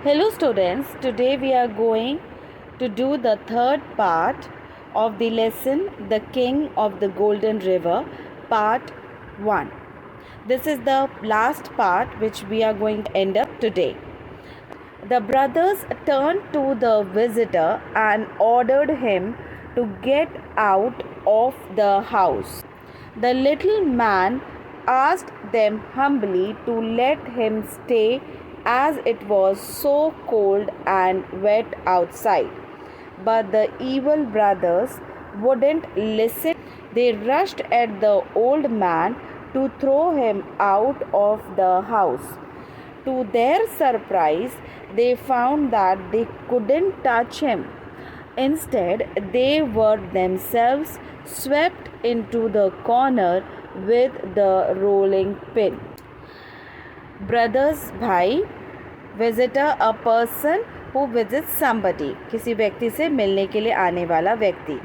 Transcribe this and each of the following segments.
Hello students, today we are going to do the third part of the lesson The King of the Golden River, part 1. This is the last part which we are going to end up today. The brothers turned to the visitor and ordered him to get out of the house. The little man asked them humbly to let him stay as it was so cold and wet outside. But the evil brothers wouldn't listen. They rushed at the old man to throw him out of the house. To their surprise, they found that they couldn't touch him. Instead, they were themselves swept into the corner with the rolling pin. Brothers भाई, visitor a person who visits somebody, किसी व्यक्ति से मिलने के लिए आने वाला व्यक्ति.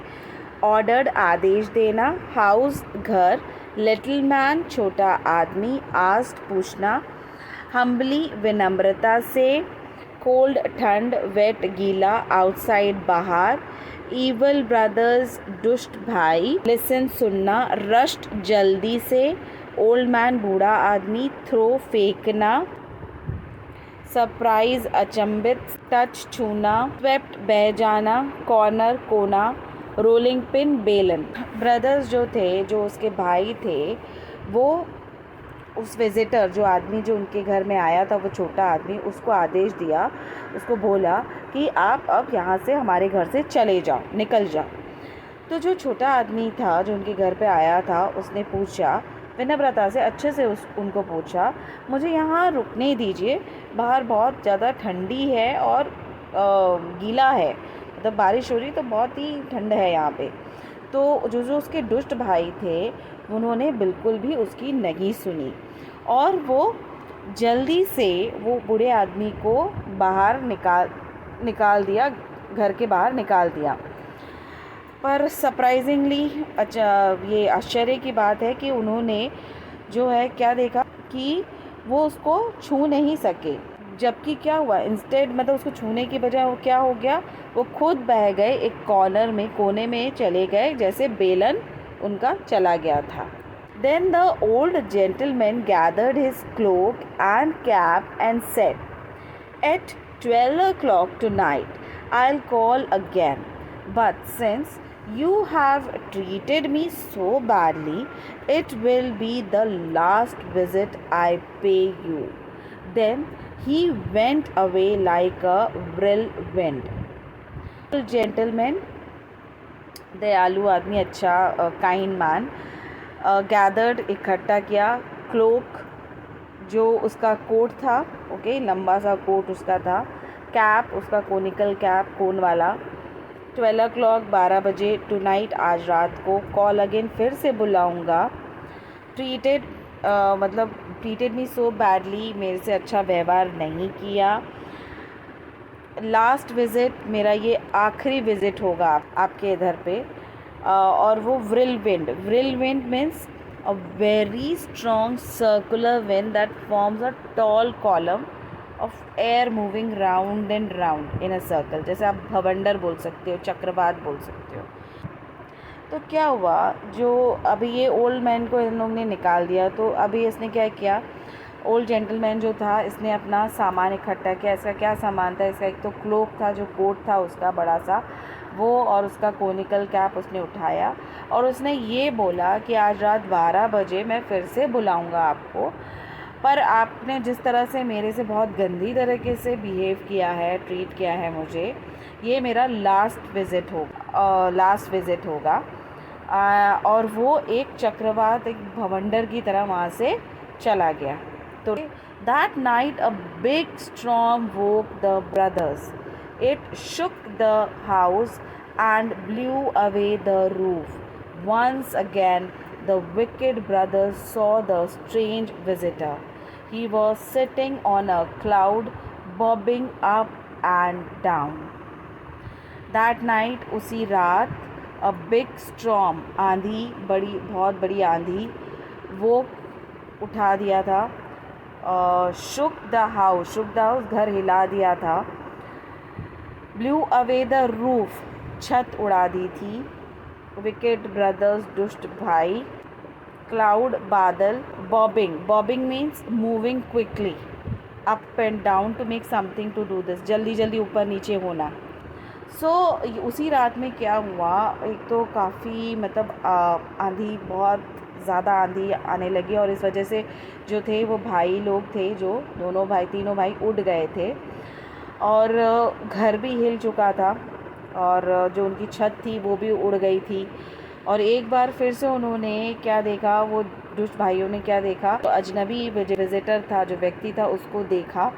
Ordered आदेश देना, house घर, little man छोटा आदमी, asked पूछना, humbly विनम्रता से, cold ठंड, wet गीला, outside बाहर, evil brothers दुष्ट भाई, listen सुनना, rushed जल्दी से, ओल्ड मैन बूढ़ा आदमी, थ्रो फेंकना, सरप्राइज अचंभित, टच छूना, स्वेप्ट बह जाना, कॉर्नर कोना, रोलिंग पिन बेलन. ब्रदर्स जो थे, जो उसके भाई थे, वो उस विजिटर जो आदमी जो उनके घर में आया था, वो छोटा आदमी, उसको आदेश दिया, उसको बोला कि आप अब यहाँ से हमारे घर से चले जाओ, निकल जाओ. तो जो छोटा आदमी था जो उनके घर पे आया था, उसने पूछा, विनम्रता से अच्छे से उनको पूछा, मुझे यहाँ रुकने दीजिए, बाहर बहुत ज़्यादा ठंडी है और गीला है, मतलब बारिश हो रही तो बहुत ही ठंड है यहाँ पे. तो जो उसके दुष्ट भाई थे, उन्होंने बिल्कुल भी उसकी नहीं सुनी और वो जल्दी से वो बूढ़े आदमी को बाहर निकाल दिया, घर के बाहर निकाल दिया. पर सरप्राइजिंगली ये आश्चर्य की बात है कि उन्होंने जो है क्या देखा कि वो उसको छू नहीं सके. जबकि क्या हुआ, इंस्टेड मतलब उसको छूने की बजाय वो क्या हो गया, वो खुद बह गए, एक कॉर्नर में, कोने में चले गए, जैसे बेलन उनका चला गया था. Then the old gentleman gathered his cloak and cap and said, "At 12 o'clock tonight, I'll call again. But since you have treated me so badly, it will be the last visit I pay you." Then he went away like a whirlwind. Gentleman, दयालु आदमी, अच्छा, kind man, gathered इकट्ठा किया, cloak जो उसका coat था, okay, लंबा सा कोट उसका था, कैप उसका कोनिकल कैप, कोन वाला, 12 o'clock 12 बजे, टू नाइट आज रात को, कॉल अगेन फिर से बुलाऊंगा, ट्रीटेड मतलब ट्रीटेड मी सो बैडली, मेरे से अच्छा व्यवहार नहीं किया, लास्ट विज़िट, मेरा ये आखिरी विज़िट होगा आपके इधर पे. और वो whirlwind means a very strong circular wind that forms a tall column of air moving round and round in a circle. जैसे आप भवंडर बोल सकते हो, चक्रवात बोल सकते हो. तो क्या हुआ, जो अभी ये ओल्ड मैन को इन लोगों ने निकाल दिया, तो अभी इसने क्या किया, ओल्ड जेंटलमैन जो था, इसने अपना सामान इकट्ठा किया. इसका क्या सामान था, इसका एक तो क्लोक था, जो कोट था उसका बड़ा सा, वो, और उसका कोनिकल कैप उसने उठाया और उसने ये बोला कि आज रात 12 बजे मैं फिर से बुलाऊंगा आपको, पर आपने जिस तरह से मेरे से बहुत गंदी तरीके से बिहेव किया है, ट्रीट किया है मुझे, ये मेरा लास्ट विज़िट होगा. और वो एक चक्रवात, एक भवंडर की तरह वहाँ से चला गया. तो that night a big storm woke the brothers. It shook the house and blew away the roof. Once again the wicked brothers saw the strange visitor. He was sitting on a cloud, bobbing up and down. That night, उसी रात, a big storm, आंधी, बहुत बड़ी आंधी, वो उठा दिया था, शुक द हाउस घर हिला दिया था। ब्लू अवे द रूफ छत उड़ा दी थी। विकेट ब्रदर्स दुष्ट भाई। क्लाउड बादल। Bobbing means moving quickly up and down to make something to do this, जल्दी जल्दी ऊपर नीचे होना। उसी रात में क्या हुआ, एक तो काफ़ी मतलब आंधी, बहुत ज़्यादा आंधी आने लगी और इस वजह से जो थे वो भाई लोग थे, जो तीनों भाई उड़ गए थे और घर भी हिल चुका था और जो उनकी छत थी वो भी उड़ गई थी। और एक बार फिर से उन्होंने क्या देखा, वो दुष्ट भाइयों ने क्या देखा, तो अजनबी विजिटर था, जो व्यक्ति था, उसको देखा।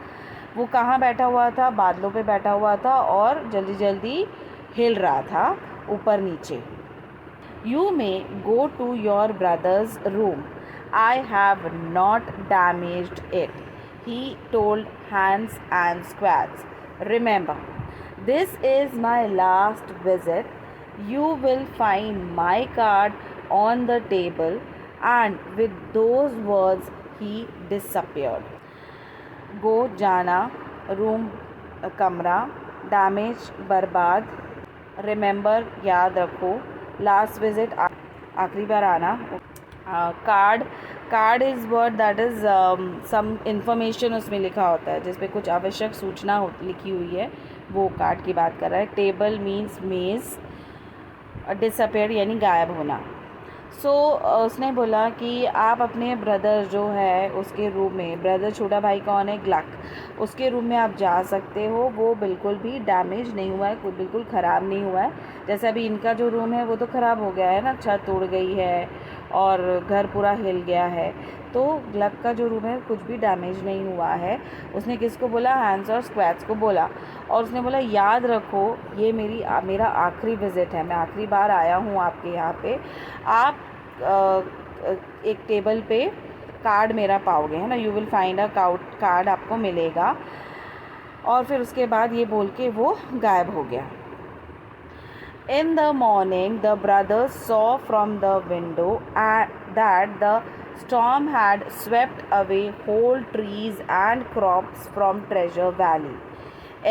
वो कहाँ बैठा हुआ था, बादलों पे बैठा हुआ था और जल्दी जल्दी हिल रहा था ऊपर नीचे। You may go to your brother's room. I have not damaged it, he told Hans and Squats. Remember, this is my last visit. You will find my card on the table. And with those words, he disappeared. Go जाना, room कमरा, damage बर्बाद, remember याद रखो, last visit आखिरी बार आना, card is word that is some information उसमें लिखा होता है जिसपे कुछ आवश्यक सूचना लिखी हुई है, वो कार्ड की बात कर रहा है। टेबल मीन्स मेज़, डिसअपेयर यानी गायब होना। उसने बोला कि आप अपने ब्रदर जो है उसके रूम में, ब्रदर छोटा भाई कौन है, ग्लक, उसके रूम में आप जा सकते हो, वो बिल्कुल भी डैमेज नहीं हुआ है, कोई बिल्कुल ख़राब नहीं हुआ है। जैसे अभी इनका जो रूम है वो तो ख़राब हो गया है ना, छत उड़ गई है और घर पूरा हिल गया है, तो ग्लक का जो रूम है कुछ भी डैमेज नहीं हुआ है। उसने किसको बोला, हैंस और स्क्वैट्स को बोला, और उसने बोला याद रखो ये मेरा आखिरी विज़िट है, मैं आखिरी बार आया हूँ आपके यहाँ पे। आप एक टेबल पे कार्ड मेरा पाओगे, है ना, you will find a card आपको मिलेगा। और फिर उसके बाद ये बोल के वो गायब हो गया। In the morning, the brothers saw from the window that the storm had swept away whole trees and crops from Treasure Valley.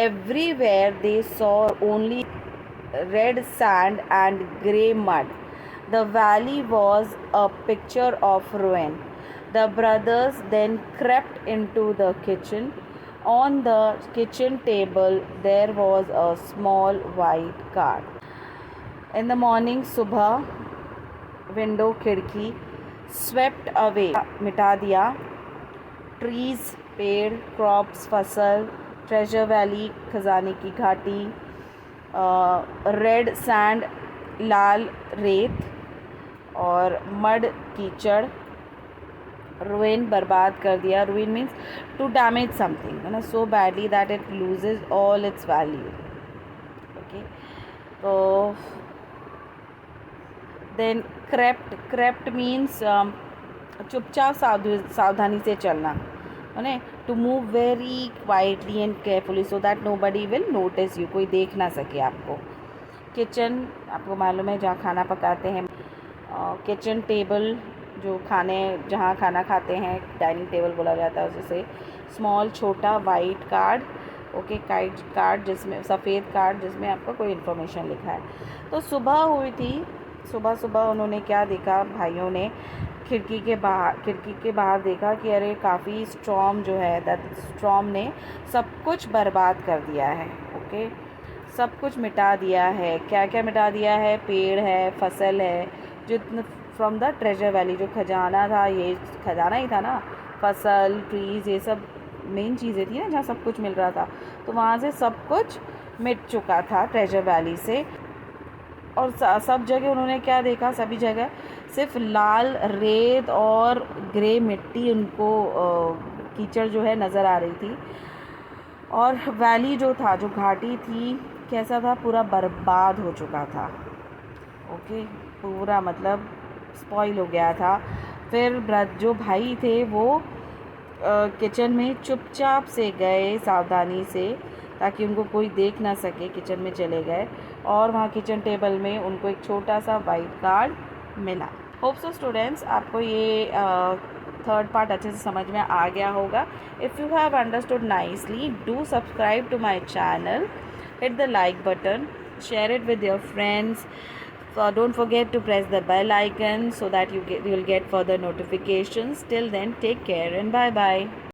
Everywhere they saw only red sand and grey mud. The valley was a picture of ruin. The brothers then crept into the kitchen. On the kitchen table there was a small white card. In the morning, सुबह, window खिड़की, swept away मिटा दिया, trees पेड़, crops फसल, treasure valley खजाने की घाटी, red sand लाल रेत और मड कीचड़, रुइन बर्बाद कर दिया, ruin means to damage something, है ना, so badly that it loses all its value. Okay, तो देन क्रेप्ट मीन्स चुपचाप सावधानी से चलना, है ना, to move very quietly and carefully so that nobody will notice you, कोई देख ना सके आपको। किचन आपको मालूम है जहाँ खाना पकाते हैं, किचन टेबल जहाँ खाना खाते हैं, डाइनिंग टेबल बोला जाता है उसे। स्मॉल छोटा, वाइट कार्ड, ओके, कार्ड जिसमें सफ़ेद कार्ड जिसमें आपका कोई इन्फॉर्मेशन लिखा है। तो सुबह हुई थी, सुबह उन्होंने क्या देखा, भाइयों ने खिड़की के बाहर देखा कि अरे काफ़ी स्टॉर्म जो है, दैट स्टॉर्म ने सब कुछ बर्बाद कर दिया है। ओके, सब कुछ मिटा दिया है। क्या क्या मिटा दिया है, पेड़ है, फसल है, जितने फ्रॉम द ट्रेजर वैली, जो खजाना था, ये खजाना ही था ना, फसल, ट्रीज़, ये सब मेन चीज़ें थी ना जहाँ सब कुछ मिल रहा था, तो वहाँ से सब कुछ मिट चुका था ट्रेजर वैली से। और सब जगह उन्होंने क्या देखा, सभी जगह सिर्फ लाल रेत और ग्रे मिट्टी, उनको कीचड़ जो है नज़र आ रही थी। और वैली जो था, जो घाटी थी, कैसा था, पूरा बर्बाद हो चुका था। ओके, पूरा मतलब स्पॉइल हो गया था। फिर जो भाई थे वो किचन में चुपचाप से गए, सावधानी से, ताकि उनको कोई देख ना सके, किचन में चले गए और वहाँ किचन टेबल में उनको एक छोटा सा वाइट कार्ड मिला। होप सो स्टूडेंट्स आपको ये थर्ड पार्ट अच्छे से समझ में आ गया होगा. If you have understood nicely, do subscribe to my channel, hit the like button, share it with your friends. Don't forget to press the bell icon so that you will get further notifications. Till then, take care and bye bye.